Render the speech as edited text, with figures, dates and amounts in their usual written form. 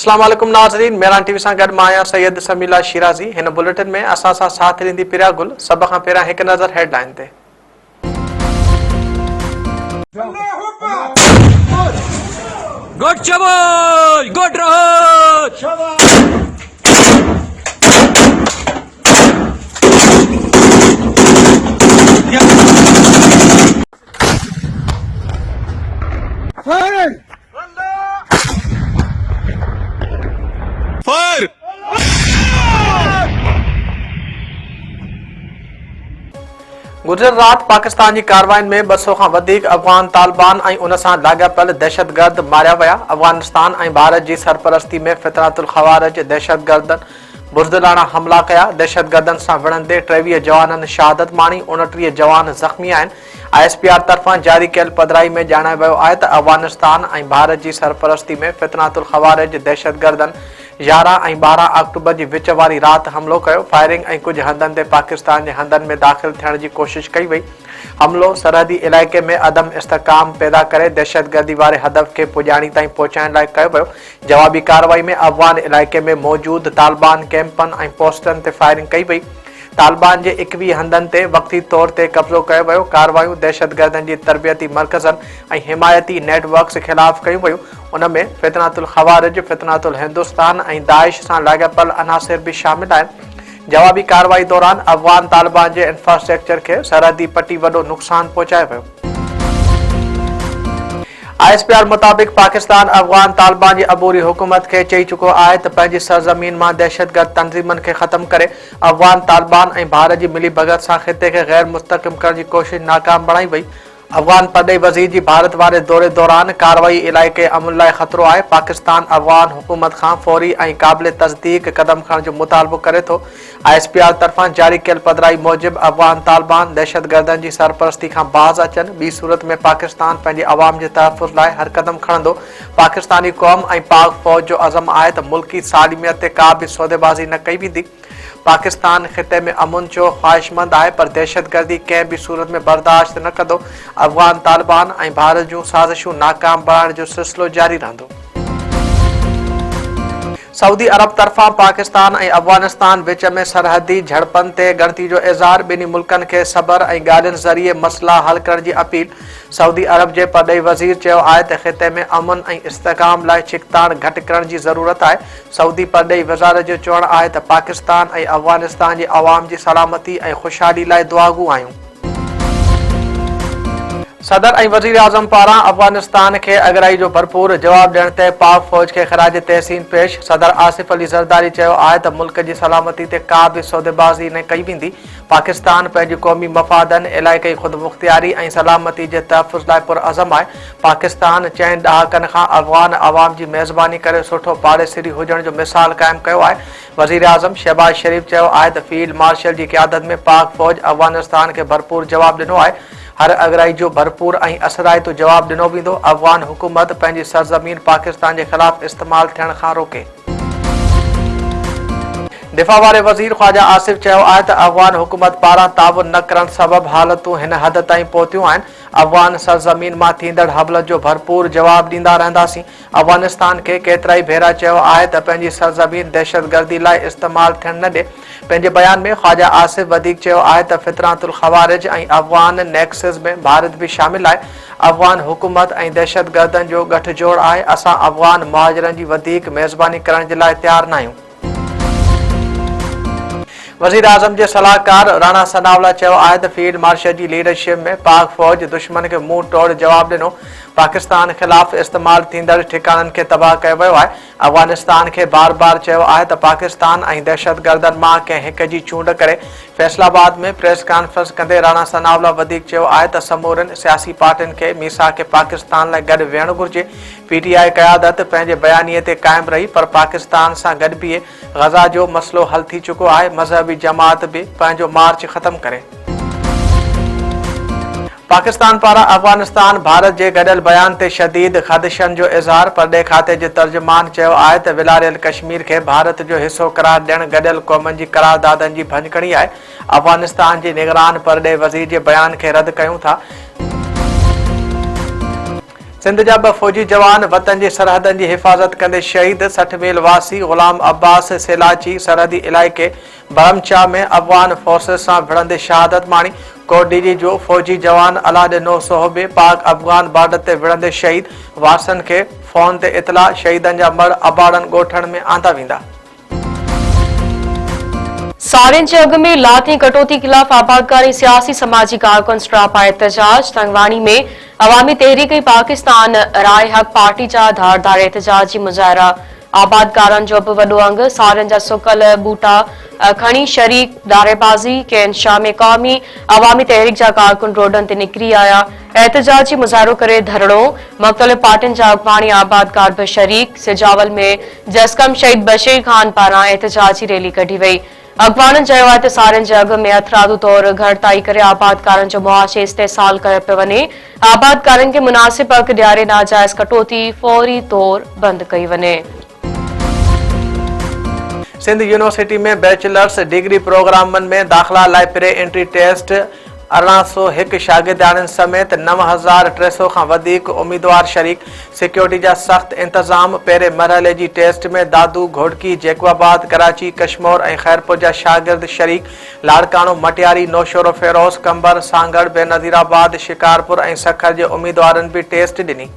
अस्सलाम वालेकुम नाज़रीन, मेरान टीवी सां गॾु मां आहियां सैयद समीला शिराज़ी। हिन बुलेटिन में असां सां साथ ॾींदी पिरिया गुल। सभ खां पहिरियां हिकु नज़र हेडलाइन ते। गुड शाबाश, गुड राहत फायर फायर। गुजर रात पाकिस्तान की कार्रवाइन में 200 खां वधीक अफगान तालिबान ऐं उन सां लाॻापियल दहशतगर्द मारिया विया। अफगानिस्तान ऐं भारत जी सरपरस्ती में फितरातुल ख़वारिज दहशतगर्दनि बुज़दिलाना हमला कया। दहशतगर्दनि सां विढ़ंदे 23 जवाननि शहादत माणी, 29 जवान ज़ख़्मी आहिनि। ISPR तरफ़ां जारी कयल पधिराई में ॼाणायो वियो आहे त अफगानिस्तान ऐं भारत जी सरपरस्ती में फितरातुल ख़वारिज दहशतगर्दनि 11 ऐं 12 अक्टूबर जी विच वारी राति हमलो कयो। फायरिंग ऐं कुझु हंधनि ते पाकिस्तान जे हंधनि में दाख़िल थियण जी कोशिश कई वई। हमलो सरहदी इलाइक़े में अदम इस्तेहकाम पैदा करे दहशतगर्दी वारे हदफ़ खे पुॼाणी ताईं पहुचाइण लाइ कयो वियो। जवाबी कार्रवाई में अफगान इलाइक़े में मौजूदु तालिबान कैंपनि ऐं पोस्टनि ते फायरिंग कई वई। तालिबान जे 21 हंधनि ते वक़्ती तौर ते कब्ज़ो कयो वियो। कार्रवायूं दहशतगर्दनि जी तरबियती मर्कज़नि ऐं हिमायती नेटवर्क्स ख़िलाफ़ कयूं वयूं। उन में फितनातुल ख़वारिज, फितनातुल हिंदुस्तान ऐं दाइश सां लाॻापियल अनासिर भी शामिल आहिनि। जवाबी कार्रवाई दौरान अफगान तालिबान जे इंफ्रास्ट्रक्चर खे सरहदी पटी वॾो नुक़सान पहुचायो वियो। ISPR मुताबिक़ पाकिस्तान अफगान तालिबान जी अबूरी हुकूमत खे चई चुको आहे त पंहिंजी सरज़मीन मां दहशतगर्द तंज़ीमनि खे ख़त्म करे अफगान तालिबान ऐं भारत जी मिली भगत सां ख़िते खे गैर मुस्तक़िम करण जी कोशिश नाकाम बणाई वई। अफगान परॾेही वज़ीर जी भारत वारे दौरे दौरान कार्रवाई इलाइक़े अमन लाइ ख़तरो आहे। पाकिस्तान अफगान हुकूमत खां फौरी ऐं क़ाबिल तस्दीक कदम खणण जो मुतालबो करे थो। ISPR तरफ़ां जारी कयल पधिराई मूजिबि अफगान तालिबान दहशतगर्दनि जी सरपरस्ती खां बाज़ अचनि। ॿी सूरत में पाकिस्तान पंहिंजे अवाम जे तहफ़ुज़ लाइ हर क़दम खणंदो। पाकिस्तानी क़ौम ऐं पाक फ़ौज जो अज़म आहे त मुल्की सालिमियत ते का बि सौदेबाज़ी न कई वेंदी। पाकिस्तान ख़िते में अमन जो ख़्वाहिशमंद आहे, पर दहशतगर्दी कंहिं बि सूरत में बर्दाश्त न कंदो। अफगान तालिबान ऐं भारत जूं साज़िशूं नाकाम बणाइण जो सिलसिलो जारी रहंदो। सऊदी अरब तरफ़ां पाकिस्तान ऐं अफगानिस्तान विच में सरहदी झड़पनि ते ॻणती जो इज़हार। ॿिन्ही मुल्कनि खे सबर ऐं ॻाल्हियुनि ज़रिए मसइला हल करण जी अपील। सऊदी अरब जे परॾेही वज़ीर चयो आहे त ख़िते में अमन ऐं इस्तेहकाम लाइ छिकताण घटि करण जी ज़रूरत आहे। सऊदी परॾेही वज़ारत जो चवणु आहे त पाकिस्तान ऐं अफगानिस्तान जी अवाम जी सलामती ऐं ख़ुशहाली लाइ दुआगू आहियूं। सदर ऐं वज़ीर आज़म पारां अफगानिस्तान खे अगराई जो भरपूर जवाब ॾियण ते पाक फ़ौज खे ख़राज तहसीन पेश। सदर आसिफ अली ज़रदारी चयो आहे त मुल्क जी सलामती ते का बि सौदेबाज़ी न कई वेंदी। पाकिस्तान पंहिंजी क़ौमी मफ़ादनि, इलाइक़ी ख़ुदमुख़्तियारी ऐं सलामती जे तहफ़ुज़ लाइ पुरअज़म आहे। पाकिस्तान 4 ॾहाकनि खां अफगान अवाम जी मेज़बानी करे सुठो पाड़ेसिरी हुजण जो मिसाल क़ाइमु कयो आहे। वज़ीर आज़म शहबाज शरीफ़ चयो आहे त फील्ड मार्शल जी क़यादत में पाक फ़ौज अफगानिस्तान खे भरपूर जवाब ॾिनो आहे। हर अगराई जो भरपूर ऐं असराइतो जवाब ॾिनो वेंदो। अफगान हुकूमत पंहिंजी सरज़मीन पाकिस्तान जे ख़िलाफ़ इस्तेमाल थियण खां रोके। दिफ़ा वारे वज़ीर ख़्वाजा आसिफ चयो आहे त अफगान हुकूमत पारां ताउन न करण सबबि हालतूं हिन हद ताईं पहुतियूं आहिनि। अफगान सरज़मीन मां थींदड़ हमलनि जो भरपूर जवाब ॾींदा रहंदासीं। अफगानिस्तान खे केतिराई भेरा चयो आहे त पंहिंजी सरज़मीन दहशतगर्दी लाइ इस्तेमाल थियण न ॾे। पंहिंजे बयान में ख़्वाजा आसिफ वधीक चयो आहे त फितरातुल ख़वारिज ऐं अफगान नेक्सस में भारत बि शामिल आहे। अफगान हुकूमत ऐं दहशतगर्दनि जो गठजोड़ आहे। असां अफगान मुहाजिरनि जी वधीक मेज़बानी करण जे लाइ तयारु न आहियूं। वज़ीर आज़म जे सलाहकार राणा सनावला चयो आहे त फील्ड मार्शल जी लीडरशिप में पाक फ़ौज दुश्मन खे मुंहुं तोड़ जवाब ॾिनो। पाकिस्तान ख़िलाफ़ इस्तेमाल थींदड़ ठिकाननि खे तबाह कयो वियो आहे। अफगानिस्तान खे बार बार चयो आहे त पाकिस्तान ऐं दहशतगर्दनि मां कंहिं हिक जी चूंड करे। फैसलाबाद में प्रेस कॉन्फ्रेंस कंदे राणा सनावला वधीक चयो आहे त समूरनि सियासी पार्टियुनि खे मीसाक पाकिस्तान लाइ गॾु विहणु घुर्जे। PTI क़यादत पंहिंजे बयानीअ ते क़ाइमु रही, पर पाकिस्तान सां गॾु बीहे। ग़ज़ा जो मसइलो हल थी चुको आहे। मज़हबी जमात बि पंहिंजो मार्च ख़तमु करे। पाकिस्तान पारां अफगानिस्तान भारत जे गॾियल बयान ते शदीद ख़दशनि जो इज़हार। परॾे खाते जे तर्जुमान चयो आहे त विलारियल कश्मीर खे भारत जो हिसो करार ॾियणु गॾियल क़ौमनि जी करारदादनि जी भञकड़ी आहे। अफगानिस्तान जे निगरान परॾे वज़ीर जे बयान खे रद्द कयूं था। सिंध जा 2 फौजी जवान वतन जी सरहदनि जी हिफ़ाज़त कंदे शहीद 60 मील वासी ग़ुलाम अब्बास सेलाची सरहदी इलाइक़े बरमचा में अफ़गान फोर्सेस सां विढ़ंदे शहादत माणी। कोटडीजी जो फौजी जवान अलाह ॾिनो सोहबे पाक अफ़गान बॉर्डर ते विढ़ंदे शहीद वारसनि खे फ़ोन ते इतला शहीदनि जा मड़ अबाड़नि ॻोठनि में आंदा वेंदा। साड़ियुनि जे अघ में लाठी कटौती खिलाफ आबादकारी सियासी समाजी कारकुन स्ट्रापा एहतजाज। तंगवाणी में अवामी तहरीक पाकिस्तान राय हक पार्टी जा धारदार एहतजाजी मुज़ाहिरा। आबादकारनि जो बि वॾो अंग साड़ियुनि जा सुकल बूटा खणी शरीक नारेबाज़ी के शाम क़ौमी अवामी तहरीक जा कारकुन रोडनि ते निकिरी आया। एहतजाजी मुज़ाहिरो करे धरणो मुख़्तलिफ़ पार्टियुनि जा अॻवानी आबादकार बि शरीक। सिजावल में जसकम शहीद बशीर खान पारां एहतजाजी रैली कढी वई। अॻवाननि चयो आहे त साड़ियुनि जे अघ में हथरादू तौर घटिताई करे आबादकारनि जो मुआशे इस्तेसाल कयो पियो वञे। आबादकारनि खे मुनासिब हक़ ॾियारे नाजाइज़ कटौती फौरी तौर बंदि कई वञे। सिंध यूनिवर्सिटी में बैचलर्स डिग्री प्रोग्रामनि में दाख़िला लाइ प्रे एंट्री टेस्ट 1801 शागिर्दारनि समेत 9300 खां वधीक उम्मीदवार शरीक। सिक्योरिटी जा सख़्त इंतज़ाम। पहिरें मरहले जी टेस्ट में दादू, घोड़की, जैकबाबाद, कराची, कशमोर ऐं खैरपुर जा शागिर्द शरीक। लाड़काणो, मटियारी, नौशहरो, फेरोज़, कंबर, सांगड़, बेनज़ीराबाद, शिकारपुर ऐं सखर जे उम्मीदवारनि बि टेस्ट ॾिनी।